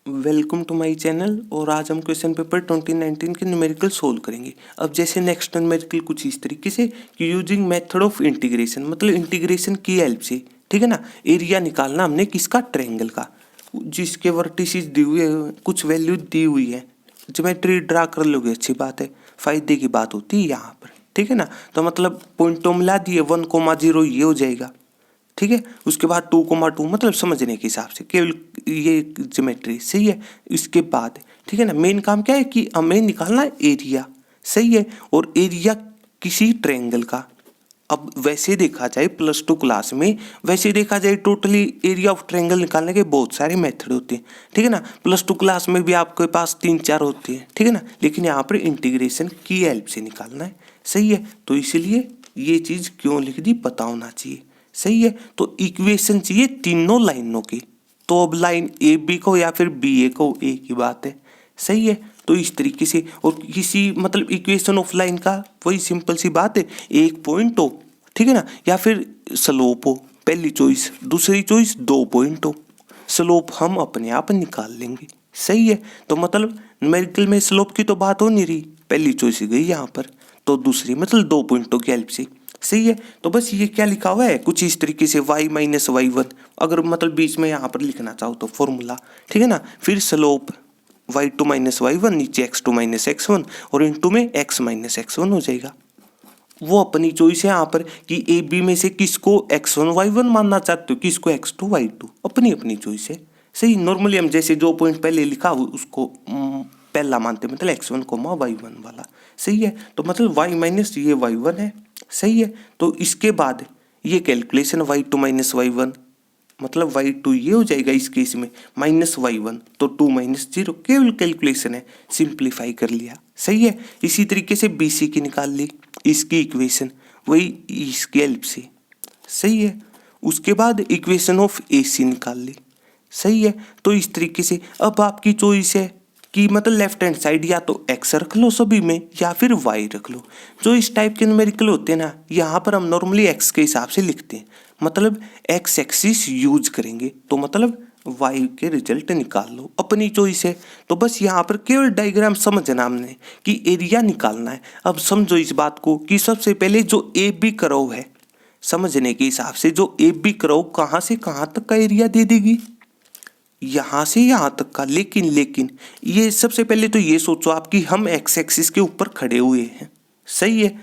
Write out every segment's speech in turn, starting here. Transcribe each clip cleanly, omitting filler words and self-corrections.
Welcome to my channel. और आज हम क्वेश्चन पेपर 2019 के न्यूमेरिकल सोल्व करेंगे। अब जैसे नेक्स्ट न्यूमेरिकल कुछ इस तरीके से कि यूजिंग मेथड ऑफ इंटीग्रेशन, मतलब इंटीग्रेशन की हेल्प से, ठीक है ना, एरिया निकालना हमने किसका, ट्रायंगल का, जिसके वर्टिसेस दी हुई है, कुछ वैल्यू दी हुई है, ज्योमेट्री ड्रा कर लोगे, अच्छी बात है, फायदे की बात होती है यहाँ पर, ठीक है ना। तो मतलब पॉइंटों मिला दिए 1,0 ये हो जाएगा, ठीक है। उसके बाद 2,2 मतलब समझने के हिसाब से केवल ये ज्योमेट्री, सही है। इसके बाद ठीक है ना, मेन काम क्या है कि हमें निकालना है एरिया, सही है। और एरिया किसी ट्रायंगल का, अब वैसे देखा जाए +2 क्लास में, वैसे देखा जाए टोटली एरिया ऑफ ट्रायंगल निकालने के बहुत सारे मेथड होते हैं, ठीक है ना। +2 क्लास में भी आपके पास 3-4 होते हैं, ठीक है ना, लेकिन यहाँ पर इंटीग्रेशन की हेल्प से निकालना है, सही है। तो इसलिए ये चीज़ क्यों लिख दी पता होना चाहिए, सही है। तो इक्वेशन चाहिए तीनों लाइनों की, तो अब लाइन ए बी को या फिर बी ए को, एक ही बात है, सही है। तो इस तरीके से, और किसी मतलब इक्वेशन ऑफ लाइन का वही सिंपल सी बात है, एक पॉइंट हो, ठीक है ना, या फिर स्लोप हो, पहली चॉइस, दूसरी चॉइस 2 पॉइंट हो, स्लोप हम अपने आप निकाल लेंगे, सही है। तो मतलब न्यूमेरिकल में स्लोप की तो बात हो नहीं रही, पहली चॉइस गई यहाँ पर, तो दूसरी मतलब 2 पॉइंटों की हेल्प से, सही है। तो बस ये क्या लिखा हुआ है कुछ इस तरीके से, y - y1, अगर मतलब बीच में यहाँ पर लिखना चाहो तो फॉर्मूला, ठीक है ना। फिर स्लोप y2 - y1, नीचे x2 - x1, और इनटू में x - x1 हो जाएगा। वो अपनी चॉइस है यहाँ पर कि ए बी में से किसको x1 y1 मानना चाहते हो, किसको x2 y2, अपनी अपनी चॉइस है, सही। नॉर्मली हम जैसे जो पॉइंट पहले लिखा उसको पहला मानते हैं, मतलब x1, y1 वाला, सही है। तो मतलब y माइनस ये y1 है, सही है। तो इसके बाद ये कैलकुलेशन y2 - y1, मतलब y2 ये हो जाएगा इस केस में -y1, तो 2 - 0, केवल कैलकुलेशन है, सिंप्लीफाई कर लिया, सही है। इसी तरीके से BC की निकाल ली, इसकी इक्वेशन वही इसकी हेल्प से, सही है। उसके बाद इक्वेशन ऑफ AC निकाल ली, सही है। तो इस तरीके से अब आपकी चॉइस है कि मतलब लेफ्ट हैंड साइड या तो x रख लो सभी में, या फिर y रख लो। जो इस टाइप के न्यूमेरिकल होते हैं ना, यहाँ पर हम नॉर्मली x के हिसाब से लिखते हैं, मतलब x एक्सिस यूज करेंगे, तो मतलब y के रिजल्ट निकाल लो, अपनी चॉइस है। तो बस यहाँ पर केवल डायग्राम समझना हमने कि एरिया निकालना है। अब समझो इस बात को कि सबसे पहले जो ए बी कर्व है, समझने के हिसाब से जो ए बी कर्व कहाँ से कहाँ तक का एरिया दे देगी, यहाँ से यहाँ तक का। लेकिन ये सबसे पहले तो ये सोचो आप कि हम एक्स एक्सिस के ऊपर खड़े हुए हैं, सही है,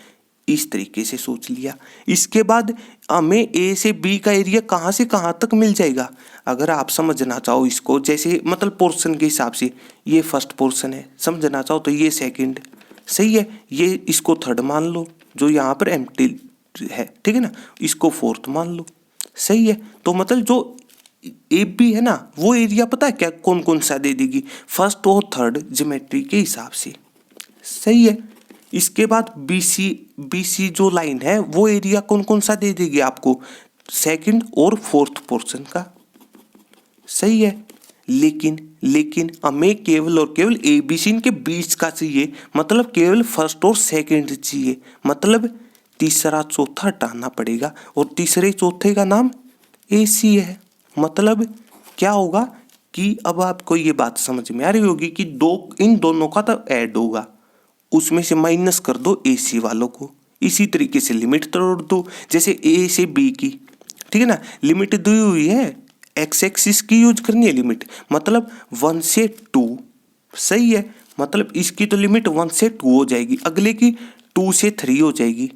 इस तरीके से सोच लिया। इसके बाद हमें ए से बी का एरिया कहाँ से कहाँ तक मिल जाएगा, अगर आप समझना चाहो इसको जैसे मतलब पोर्शन के हिसाब से, ये फर्स्ट पोर्शन है, समझना चाहो तो ये सेकंड, सही है, ये इसको थर्ड मान लो जो यहाँ पर एम्प्टी है, ठीक है ना, इसको फोर्थ मान लो, सही है। तो मतलब जो ए बी है ना, वो एरिया पता है क्या कौन कौन सा दे देगी, फर्स्ट और थर्ड ज्योमेट्री के हिसाब से, सही है। इसके बाद BC जो लाइन है वो एरिया कौन कौन सा दे देगी आपको, सेकंड और फोर्थ पोर्शन का, सही है। लेकिन हमें केवल और केवल ABC के बीच का चाहिए, मतलब केवल फर्स्ट और सेकंड चाहिए, मतलब तीसरा चौथा हटाना पड़ेगा, और तीसरे चौथे का नाम AC है। मतलब क्या होगा कि अब आपको ये बात समझ में आ रही होगी कि इन दोनों का तो ऐड होगा, उसमें से माइनस कर दो AC वालों को। इसी तरीके से लिमिट तोड़ दो, जैसे A से B की, ठीक है ना, लिमिट दी हुई है, एक्स एक्सिस की यूज करनी है लिमिट, मतलब 1 से 2, सही है। मतलब इसकी तो लिमिट 1 से 2 हो जाएगी, अगले की 2 से 3 हो जाएगी,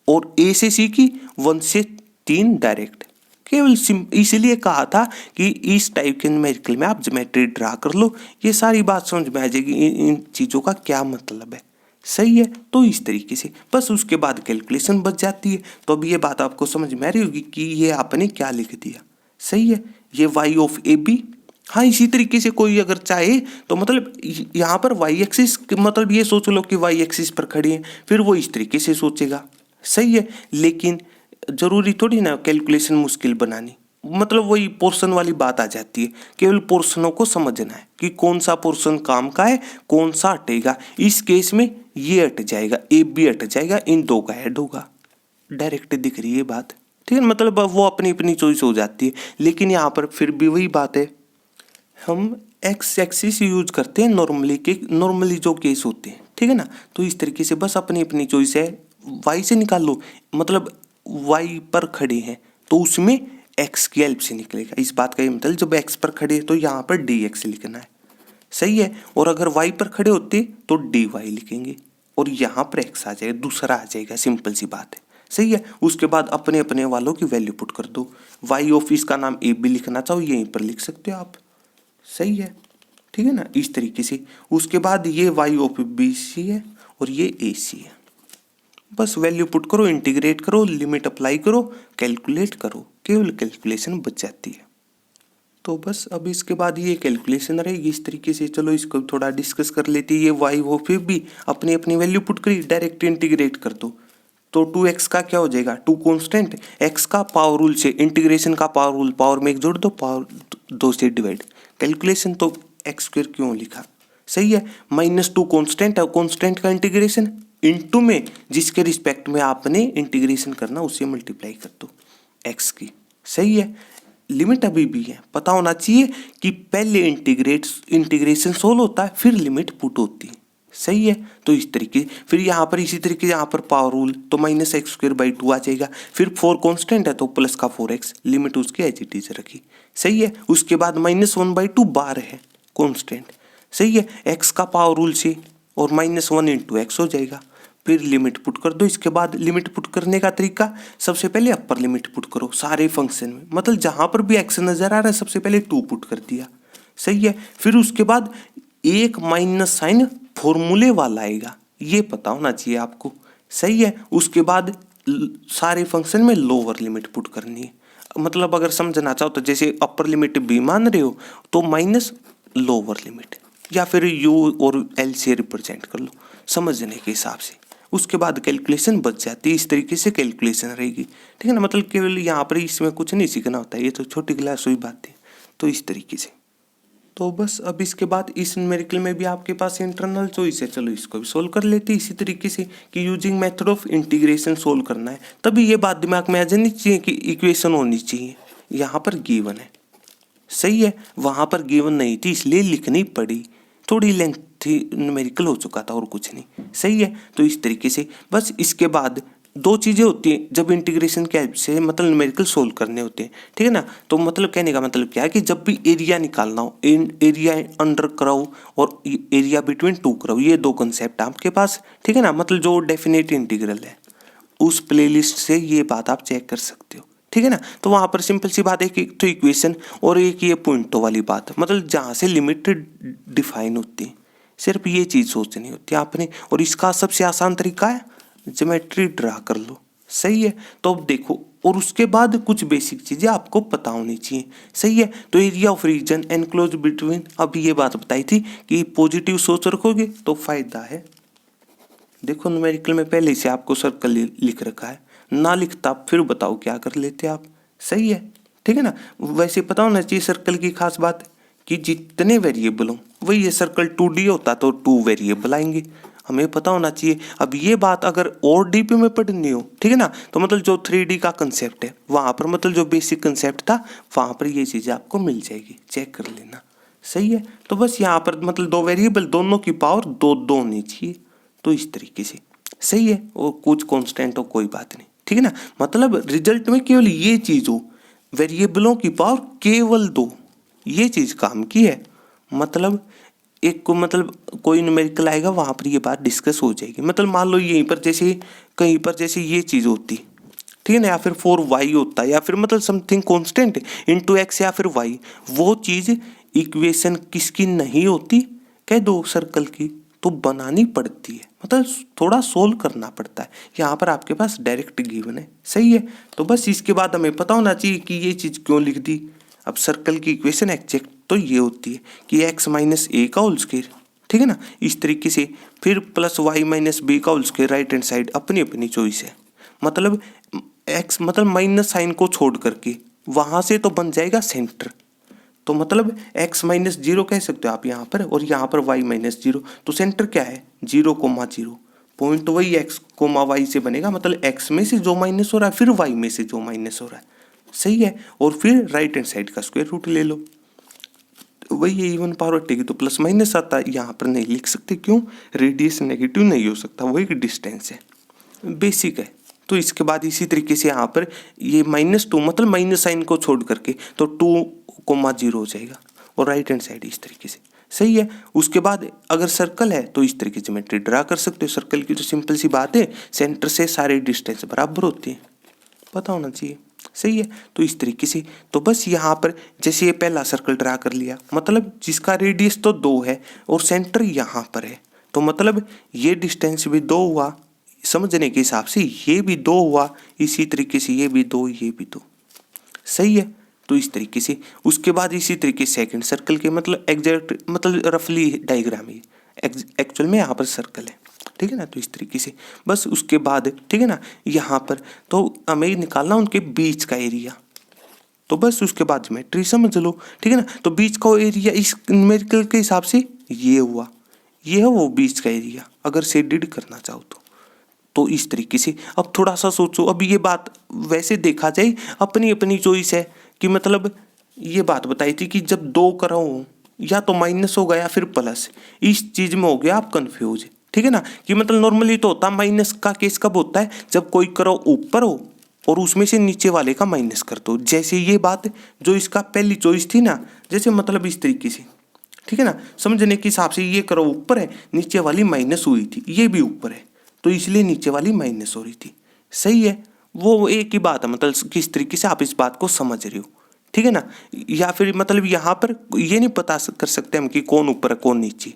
और A से C की 1 से 3 डायरेक्ट। केवल इसलिए कहा था कि इस टाइप के न्यूमेरिकल में आप ज्योमेट्री ड्रा कर लो, ये सारी बात समझ में आ जाएगी इन चीज़ों का क्या मतलब है, सही है। तो इस तरीके से बस उसके बाद कैलकुलेशन बच जाती है। तो अब ये बात आपको समझ में आ रही होगी कि ये आपने क्या लिख दिया, सही है, ये y ऑफ ए बी। हाँ, इसी तरीके से कोई अगर चाहे तो मतलब यहाँ पर y एक्सिस, मतलब ये सोच लो कि y एक्सिस पर खड़ी है, फिर वो इस तरीके से सोचेगा, सही है। लेकिन जरूरी थोड़ी ना कैलकुलेशन मुश्किल बनानी, मतलब वही पोर्शन वाली बात आ जाती है, केवल पोर्शनों को समझना है कि कौन सा पोर्शन काम का है, कौन सा हटेगा। इस केस में ये हट जाएगा, ए बी हट जाएगा, इन दो का ऐड होगा, डायरेक्ट दिख रही है बात, ठीक है। मतलब वो अपनी अपनी चॉइस हो जाती है, लेकिन यहाँ पर फिर भी वही बात है हम एक्स एक्सिस यूज करते हैं नॉर्मली जो केस होते हैं, ठीक है ना। तो इस तरीके से बस अपनी अपनी चॉइस है। वाई से निकाल लो, मतलब वाई पर खड़े हैं तो उसमें एक्स की हेल्प से निकलेगा। इस बात का ये मतलब जब एक्स पर खड़े हैं तो यहाँ पर डी एक्स लिखना है, सही है। और अगर वाई पर खड़े होते तो डी वाई लिखेंगे और यहाँ पर एक्स आ जाएगा, दूसरा आ जाएगा, सिंपल सी बात है, सही है। उसके बाद अपने अपने वालों की वैल्यू पुट कर दो। वाई ऑफिस का नाम ए बी लिखना चाहो यहीं पर लिख सकते हो आप, सही है, ठीक है ना, इस तरीके से। उसके बाद ये वाई ऑफ बी सी है और ये ए सी है। बस वैल्यू पुट करो, इंटीग्रेट करो, लिमिट अप्लाई करो, कैलकुलेट करो, केवल कैलकुलेशन बच जाती है। तो बस अब इसके बाद ये कैलकुलेशन रहेगी इस तरीके से। चलो इसको थोड़ा डिस्कस कर लेते हैं। ये वाई हो फिर भी अपनी अपनी वैल्यू पुट करी, डायरेक्ट इंटीग्रेट कर दो। तो 2x का क्या हो जाएगा, 2 कांस्टेंट, x का पावर रूल से, इंटीग्रेशन का पावर रूल, पावर में एक जोड़ दो, पावर 2 से डिवाइड, कैलकुलेशन तो x² क्यों लिखा, सही है। -2 कांस्टेंट है, कांस्टेंट का इंटीग्रेशन इनटू में जिसके रिस्पेक्ट में आपने इंटीग्रेशन करना उससे मल्टीप्लाई कर दो x की, सही है। लिमिट अभी भी है, पता होना चाहिए कि पहले इंटीग्रेशन सोल्व होता है फिर लिमिट पुट होती है, सही है। तो इस तरीके फिर यहाँ पर इसी तरीके यहाँ पर पावर रूल तो -x²/2 आ जाएगा। फिर 4 कांस्टेंट है तो प्लस का 4x, लिमिट उसकी एज इट इज रखी, सही है। उसके बाद -1/2 बार है कांस्टेंट, सही है, x का पावर रूल से और -1 × x हो जाएगा। फिर लिमिट पुट कर दो। इसके बाद लिमिट पुट करने का तरीका, सबसे पहले अपर लिमिट पुट करो सारे फंक्शन में, मतलब जहां पर भी x नजर आ रहा है सबसे पहले 2 पुट कर दिया, सही है। फिर उसके बाद एक माइनस साइन फॉर्मूले वाला आएगा, ये पता होना चाहिए आपको, सही है। उसके बाद सारे फंक्शन में लोअर लिमिट पुट करनी है, मतलब अगर समझना चाहो तो जैसे अपर लिमिट b मान रहे हो तो माइनस लोअर लिमिट, या फिर u और l से रिप्रेजेंट कर लो समझने के हिसाब से। उसके बाद कैलकुलेशन बच जाती है, इस तरीके से कैलकुलेशन रहेगी, ठीक है ना। मतलब केवल यहाँ पर इसमें कुछ नहीं सीखना होता है, ये तो छोटी क्लास हुई बात है। तो इस तरीके से, तो बस अब इसके बाद इस न्यूमेरिकल में भी आपके पास इंटरनल चॉइस है। चलो इसको भी सोल्व कर लेते हैं इसी तरीके से कि using method of integration solve करना है। तभी ये बात दिमाग में आ जानी चाहिए कि इक्वेशन होनी चाहिए, यहाँ पर गिवन है, सही है, वहाँ पर गिवन नहीं थी इसलिए लिखनी पड़ी, थोड़ी लेंथ थी, न्यूमेरिकल हो चुका था और कुछ नहीं, सही है। तो इस तरीके से बस इसके बाद 2 चीज़ें होती हैं जब इंटीग्रेशन की हेल्प से मतलब न्यूमेरिकल सोल्व करने होते हैं, ठीक है ना। तो मतलब कहने का मतलब क्या है कि जब भी एरिया निकालना हो, एरिया अंडर कर्व और एरिया बिटवीन 2 कर्व, ये 2 कंसेप्ट आपके पास, ठीक है ना। मतलब जो डेफिनेट इंटीग्रल है उस प्लेलिस्ट से ये बात आप चेक कर सकते हो, ठीक है ना। तो वहाँ पर सिंपल सी बात है कि एक तो इक्वेशन और एक ये पॉइंटों वाली बात, मतलब जहाँ से लिमिट डिफाइन होती है, सिर्फ ये चीज़ सोचनी होती है आपने। और इसका सबसे आसान तरीका है ज्योमेट्री ड्रा कर लो, सही है। तो अब देखो, और उसके बाद कुछ बेसिक चीज़ें आपको पता होनी चाहिए, सही है। तो area of region enclose between, अब ये बात बताई थी कि पॉजिटिव सोच रखोगे तो फायदा है। देखो न्यूमेरिकल में पहले से आपको सर्कल लिख रखा है, ना लिखता फिर बताओ क्या कर लेते आप, सही है, ठीक है ना। वैसे पता होना चाहिए सर्कल की खास बात कि जितने वेरिएबल हों, वही ये सर्कल 2D होता तो 2 वेरिएबल आएंगे, हमें पता होना चाहिए। अब ये बात अगर और डीप में पढ़नी हो, ठीक है ना, तो मतलब जो 3D का कंसेप्ट है वहाँ पर, मतलब जो बेसिक कंसेप्ट था वहाँ पर ये चीज़ें आपको मिल जाएगी, चेक कर लेना, सही है। तो बस यहाँ पर मतलब 2 वेरिएबल, दोनों की पावर 2 होनी चाहिए, तो इस तरीके से, सही है। और कुछ कांस्टेंट हो कोई बात नहीं, ठीक है ना। मतलब रिजल्ट में केवल ये चीज़ हो, वेरिएबलों की पावर केवल 2, ये चीज़ काम की है। मतलब एक को मतलब कोई न्यूमेरिकल आएगा वहाँ पर ये बात डिस्कस हो जाएगी। मतलब मान लो यहीं पर जैसे कहीं पर जैसे ये चीज़ होती, ठीक है ना, या फिर 4y होता है, या फिर मतलब समथिंग कांस्टेंट इनटू x या फिर y, वो चीज़ इक्वेशन किसकी नहीं होती, कह दो सर्कल की, तो बनानी पड़ती है, मतलब थोड़ा सोल्व करना पड़ता है। यहाँ पर आपके पास डायरेक्ट गिवन है, सही है। तो बस इसके बाद हमें पता होना चाहिए कि ये चीज़ क्यों लिख दी। अब सर्कल की इक्वेशन एग्जैक्ट तो ये होती है कि x माइनस ए का होल स्क्वायर, ठीक है ना, इस तरीके से। फिर प्लस y माइनस बी का whole square, right hand side अपनी अपनी चॉइस है। मतलब x मतलब माइनस साइन को छोड़ करके वहाँ से तो बन जाएगा सेंटर, तो मतलब x माइनस 0 कह सकते हो आप यहाँ पर, और यहाँ पर y माइनस 0, तो सेंटर क्या है 0,0, पॉइंट वही x, y से बनेगा, मतलब x में से जो माइनस हो रहा है फिर y में से जो माइनस हो रहा है, सही है। और फिर राइट हैंड साइड का स्क्वायर रूट ले लो, वही है, इवन पावर हटेगी तो प्लस माइनस आता है, यहाँ पर नहीं लिख सकते, क्यों? रेडियस नेगेटिव नहीं हो सकता, वही डिस्टेंस है, बेसिक है। तो इसके बाद इसी तरीके से यहाँ पर ये -2 मतलब माइनस साइन को छोड़ करके तो 2,0 हो जाएगा, और राइट हैंड साइड इस तरीके से, सही है। उसके बाद अगर सर्कल है तो इस तरीके से ज्योमेट्री ड्रा कर सकते हो। सर्कल की तो सिंपल सी बात है, सेंटर से सारे डिस्टेंस बराबर होती है, पता होना चाहिए, सही है। तो इस तरीके से तो बस यहाँ पर जैसे ये पहला सर्कल ड्रा कर लिया, मतलब जिसका रेडियस तो 2 है और सेंटर यहाँ पर है, तो मतलब ये डिस्टेंस भी 2 हुआ, समझने के हिसाब से ये भी 2 हुआ, इसी तरीके से ये भी 2, ये भी 2, सही है। तो इस तरीके से उसके बाद इसी तरीके सेकंड सर्कल के मतलब एग्जैक्ट मतलब रफली डायग्राम है, एक्चुअल में यहाँ पर सर्कल है, ठीक है ना। तो इस तरीके से बस उसके बाद ठीक है ना, यहाँ पर तो हमें निकालना उनके बीच का एरिया, तो बस उसके बाद ज्योमेट्री समझ लो, ठीक है ना। तो बीच का एरिया इस न्यूमेरिकल के हिसाब से ये हुआ, ये है वो बीच का एरिया, अगर शेडेड करना चाहो तो इस तरीके से। अब थोड़ा सा सोचो, अब ये बात वैसे देखा जाए अपनी अपनी चॉइस है कि मतलब ये बात बताई थी कि जब 2 कराओ या तो माइनस होगा या फिर प्लस, इस चीज में हो गया आप कंफ्यूज, ठीक है ना। कि मतलब नॉर्मली तो होता माइनस का केस कब होता है, जब कोई करो ऊपर हो और उसमें से नीचे वाले का माइनस कर दो, जैसे ये बात जो इसका पहली चॉइस थी ना, जैसे मतलब इस तरीके से, ठीक है ना। समझने के हिसाब से ये करो ऊपर है, नीचे वाली माइनस हुई थी, ये भी ऊपर है तो इसलिए नीचे वाली माइनस हो रही थी, सही है। वो एक ही बात है, मतलब किस तरीके से आप इस बात को समझ रहे हो, ठीक है ना। या फिर मतलब यहाँ पर ये नहीं पता कर सकते हम कि कौन ऊपर है कौन नीचे,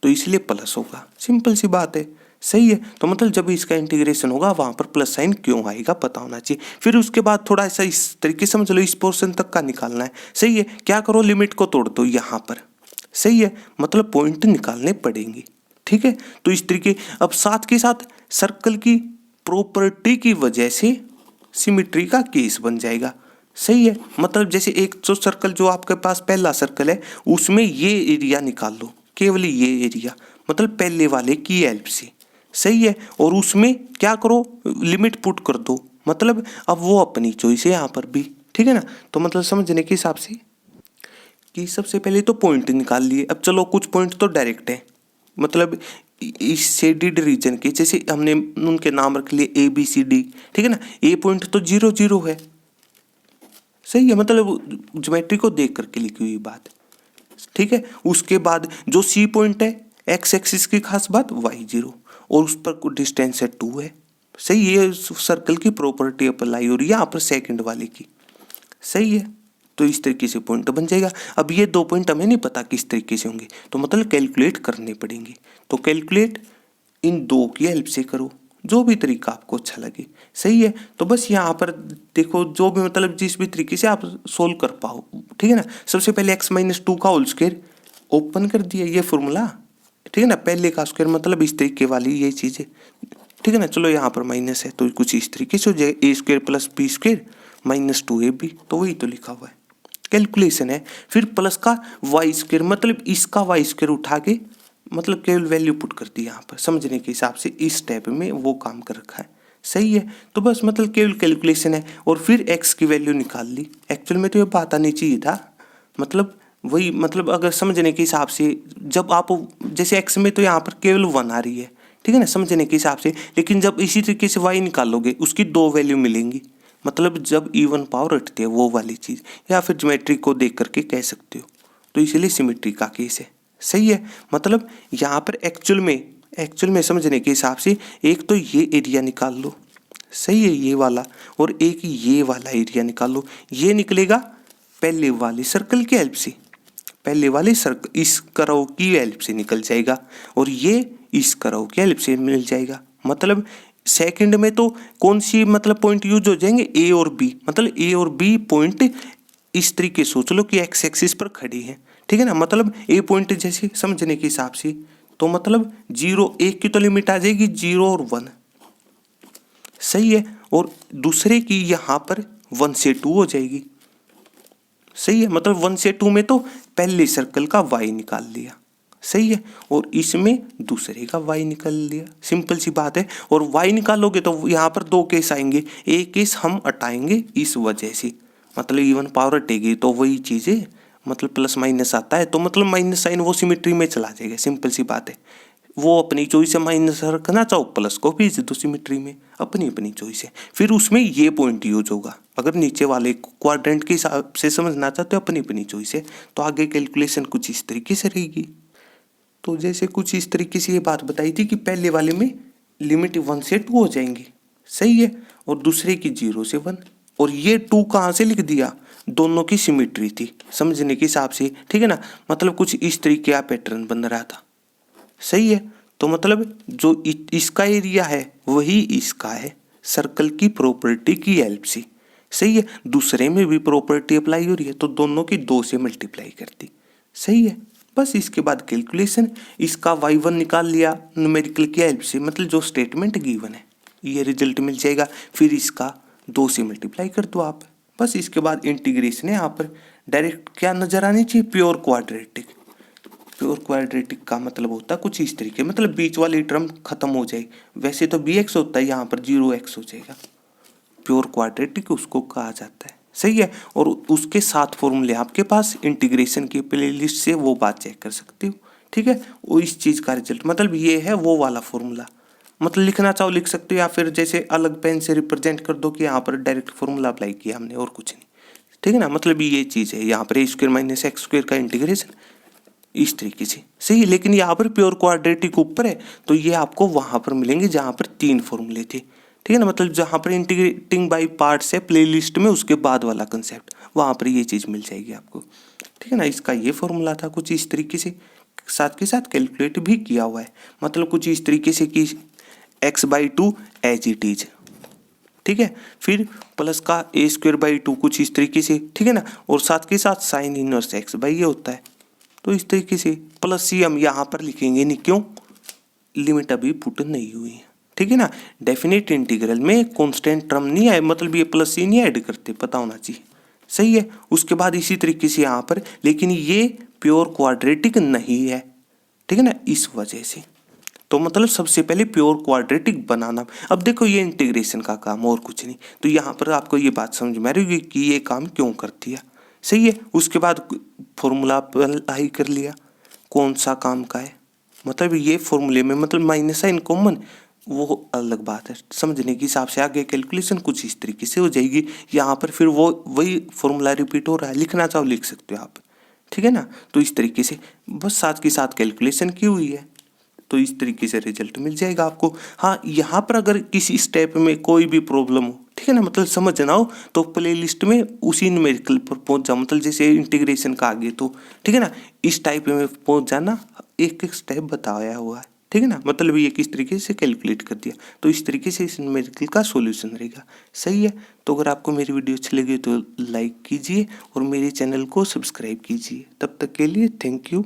तो इसलिए प्लस होगा, सिंपल सी बात है, सही है। तो मतलब जब इसका इंटीग्रेशन होगा वहाँ पर प्लस साइन क्यों आएगा पता होना चाहिए। फिर उसके बाद थोड़ा सा इस तरीके समझ लो, इस पोर्शन तक का निकालना है, सही है। क्या करो, लिमिट को तोड़ दो यहाँ पर, सही है, मतलब पॉइंट निकालने पड़ेंगे, ठीक है। तो इस तरीके अब साथ के साथ सर्कल की प्रॉपर्टी की वजह से सिमिट्री का केस बन जाएगा, सही है। मतलब जैसे एक तो सर्कल जो आपके पास पहला सर्कल है उसमें ये एरिया निकाल लो, केवल ये एरिया, मतलब पहले वाले की हेल्प से, सही है। और उसमें क्या करो, लिमिट पुट कर दो, मतलब अब वो अपनी चॉइस है यहाँ पर भी, ठीक है ना। तो मतलब समझने के हिसाब से कि सबसे पहले तो पॉइंट निकाल लिए, अब चलो कुछ पॉइंट तो डायरेक्ट है, मतलब इस शेडेड रीजन के, जैसे हमने उनके नाम रख लिए ABCD, ठीक है ना। ए पॉइंट तो 0 0 है, सही है, मतलब ज्योमेट्री को देख करके लिखी हुई बात, ठीक है। उसके बाद जो C पॉइंट है, एक्स एक्सिस की खास बात y0 और उस पर डिस्टेंस है 2 है, सही है। सर्कल की प्रॉपर्टी अप्लाई हो रही है यहाँ पर सेकंड वाले की, सही है। तो इस तरीके से पॉइंट बन जाएगा। अब ये 2 पॉइंट हमें नहीं पता किस तरीके से होंगे, तो मतलब कैलकुलेट करने पड़ेंगे, तो कैलकुलेट इन 2 की हेल्प से करो, जो भी तरीका आपको अच्छा लगे, सही है। तो बस यहाँ पर देखो, जो भी मतलब जिस भी तरीके से आप सोल्व कर पाओ, ठीक है ना। सबसे पहले x-2 का होल स्क्वायर ओपन कर दिया, ये फॉर्मूला, ठीक है ना। पहले का स्क्वायर मतलब इस तरीके वाली ये चीज़ है, ठीक है ना। चलो यहाँ पर माइनस है तो कुछ इस तरीके से हो जाएगा, A² + B² -2AB, तो वही तो लिखा हुआ है, कैलकुलेशन है। फिर प्लस का y² मतलब इसका y² उठा के मतलब केवल वैल्यू पुट कर दी यहाँ पर, समझने के हिसाब से इस स्टेप में वो काम कर रखा है, सही है। तो बस मतलब केवल कैलकुलेशन है, और फिर x की वैल्यू निकाल ली। एक्चुअल में तो ये बात आनी चाहिए था, मतलब वही, मतलब अगर समझने के हिसाब से जब आप जैसे x में तो यहाँ पर केवल 1 आ रही है, ठीक है ना, समझने के हिसाब से। लेकिन जब इसी तरीके से y निकालोगे उसकी 2 वैल्यू मिलेंगी, मतलब जब इवन पावर हटती है वो वाली चीज़, या फिर ज्योमेट्री को देख करके कह सकते हो, तो इसीलिए सिमेट्री का केस है, सही है। मतलब यहाँ पर एक्चुअल में समझने के हिसाब से एक तो ये एरिया निकाल लो, सही है, ये वाला, और एक ये वाला एरिया निकाल लो। ये निकलेगा पहले वाले सर्कल की हेल्प से, पहले वाले सर्कल इस कर्व की हेल्प से निकल जाएगा, और ये इस कर्व की हेल्प से मिल जाएगा। मतलब सेकंड में तो कौन सी मतलब पॉइंट यूज हो जाएंगे, A और B, मतलब A और B पॉइंट इस तरीके सोच लो कि एक्स एक्सिस पर खड़ी है, ठीक है ना। मतलब A पॉइंट जैसे समझने के हिसाब से तो मतलब 0 1 की तो लिमिट आ जाएगी 0 और 1, सही है। और दूसरे की यहाँ पर 1 से 2 हो जाएगी, सही है। मतलब 1 से 2 में तो पहले सर्कल का y निकाल लिया, सही है, और इसमें दूसरे का y निकाल लिया, सिंपल सी बात है। और y निकालोगे तो यहाँ पर 2 केस आएंगे, एक केस हम हटाएंगे इस वजह से, मतलब इवन पावर हटेगी तो वही चीज़ है, मतलब प्लस माइनस आता है तो मतलब माइनस साइन वो सिमेट्री में चला जाएगा, सिंपल सी बात है। वो अपनी चॉइस है, माइनस रखना चाहो प्लस को भेज दो सिमेट्री में, अपनी अपनी चॉइस है। फिर उसमें ये पॉइंट यूज होगा, अगर नीचे वाले क्वाड्रेंट के हिसाब से समझना चाहते हो अपनी अपनी चॉइस है। तो आगे कैलकुलेशन कुछ इस तरीके से रहेगी। तो जैसे कुछ इस तरीके से ये बात बताई थी कि पहले वाले में लिमिट 1 से 2 हो जाएंगी, सही है, और दूसरे की 0 से 1। और ये 2 कहाँ से लिख दिया, दोनों की सिमेट्री थी समझने के हिसाब से, ठीक है ना। मतलब कुछ इस तरीके का पैटर्न बन रहा था, सही है। तो मतलब जो इसका एरिया है वही इसका है, सर्कल की प्रॉपर्टी की हेल्प से, सही है। दूसरे में भी प्रॉपर्टी अप्लाई हो रही है तो दोनों की 2 से मल्टीप्लाई करती, सही है। बस इसके बाद कैलकुलेशन, इसका y1 निकाल लिया न्यूमेरिकल की हेल्प से, मतलब जो स्टेटमेंट गिवन है ये रिजल्ट मिल जाएगा। फिर इसका 2 से मल्टीप्लाई कर दो आप। बस इसके बाद इंटीग्रेशन है, यहाँ पर डायरेक्ट क्या नजर आनी चाहिए, प्योर क्वाड्रेटिक। प्योर क्वाड्रेटिक का मतलब होता है कुछ इस तरीके, मतलब बीच वाली टर्म खत्म हो जाए। वैसे तो bx होता है, यहाँ पर 0x हो जाएगा। प्योर क्वाड्रेटिक उसको कहा जाता है, सही है। और उसके 7 फॉर्मूले आपके पास इंटीग्रेशन की प्लेलिस्ट से, वो बात चेक कर सकते हो, ठीक है। वो इस चीज़ का रिजल्ट मतलब ये है वो वाला फॉर्मूला, मतलब लिखना चाहो लिख सकते हो, या फिर जैसे अलग पेन से रिप्रेजेंट कर दो कि यहाँ पर डायरेक्ट फॉर्मूला अप्लाई किया हमने और कुछ नहीं, ठीक है ना। मतलब ये चीज़ है यहाँ पर a² - x² का इंटीग्रेशन इस तरीके से, सही है। लेकिन यहाँ पर प्योर क्वाड्रेटिक ऊपर है तो ये आपको वहाँ पर मिलेंगे जहाँ पर 3 फॉर्मूले थे, ठीक है ना। मतलब जहाँ पर इंटीग्रेटिंग बाय पार्ट्स है प्लेलिस्ट में, उसके बाद वाला कंसेप्ट वहाँ पर ये चीज़ मिल जाएगी आपको, ठीक है ना। इसका ये फॉर्मूला था कुछ इस तरीके से, साथ के साथ कैलकुलेट भी किया हुआ है, मतलब कुछ इस तरीके से कि x/2 एज इट इज, ठीक है। फिर प्लस का a²/2 कुछ इस तरीके से, ठीक है ना। और साथ के साथ साइन इनवर्स x ये होता है। तो इस तरीके से प्लस सी हम यहाँ पर लिखेंगे नहीं, क्यों, लिमिट अभी पुट नहीं हुई है, ठीक है ना। डेफिनेट इंटीग्रल में कांस्टेंट टर्म नहीं है, मतलब ये प्लस सी नहीं ऐड करते, पता होना चाहिए, सही है। उसके बाद इसी तरीके से यहाँ पर, लेकिन ये प्योर क्वाड्रेटिक नहीं है, ठीक है ना, इस वजह से। तो मतलब सबसे पहले प्योर क्वाड्रेटिक बनाना। अब देखो ये इंटीग्रेशन का काम और कुछ नहीं, तो यहाँ पर आपको ये बात समझ में आ रही होगी कि ये काम क्यों करती है, सही है। उसके बाद फॉर्मूला अप्लाई कर लिया, कौन सा काम का है, मतलब ये फॉर्मूले में मतलब माइनस साइन कॉमन, वो अलग बात है, समझने के हिसाब से आगे कैलकुलेशन कुछ इस तरीके से हो जाएगी। यहाँ पर फिर वो वही फॉर्मूला रिपीट हो रहा है, लिखना चाहो लिख सकते हो आप, ठीक है ना। तो इस तरीके से बस साथ के साथ कैलकुलेशन की हुई है, तो इस तरीके से रिजल्ट मिल जाएगा आपको। हाँ, यहाँ पर अगर किसी स्टेप में कोई भी प्रॉब्लम हो, ठीक है ना, मतलब समझ ना हो, तो प्ले लिस्ट में उसी न्यूमेरिकल पर पहुंच जाओ, मतलब जैसे इंटीग्रेशन का आगे तो, ठीक है ना, इस टाइप में पहुंच जाना, एक एक स्टेप बताया हुआ है, ठीक है ना। मतलब ये किस तरीके से कैलकुलेट कर दिया, तो इस तरीके से इस न्यूमेरिकल का सॉल्यूशन रहेगा, सही है। तो अगर आपको मेरी वीडियो अच्छी लगी तो लाइक कीजिए और मेरे चैनल को सब्सक्राइब कीजिए। तब तक के लिए थैंक यू।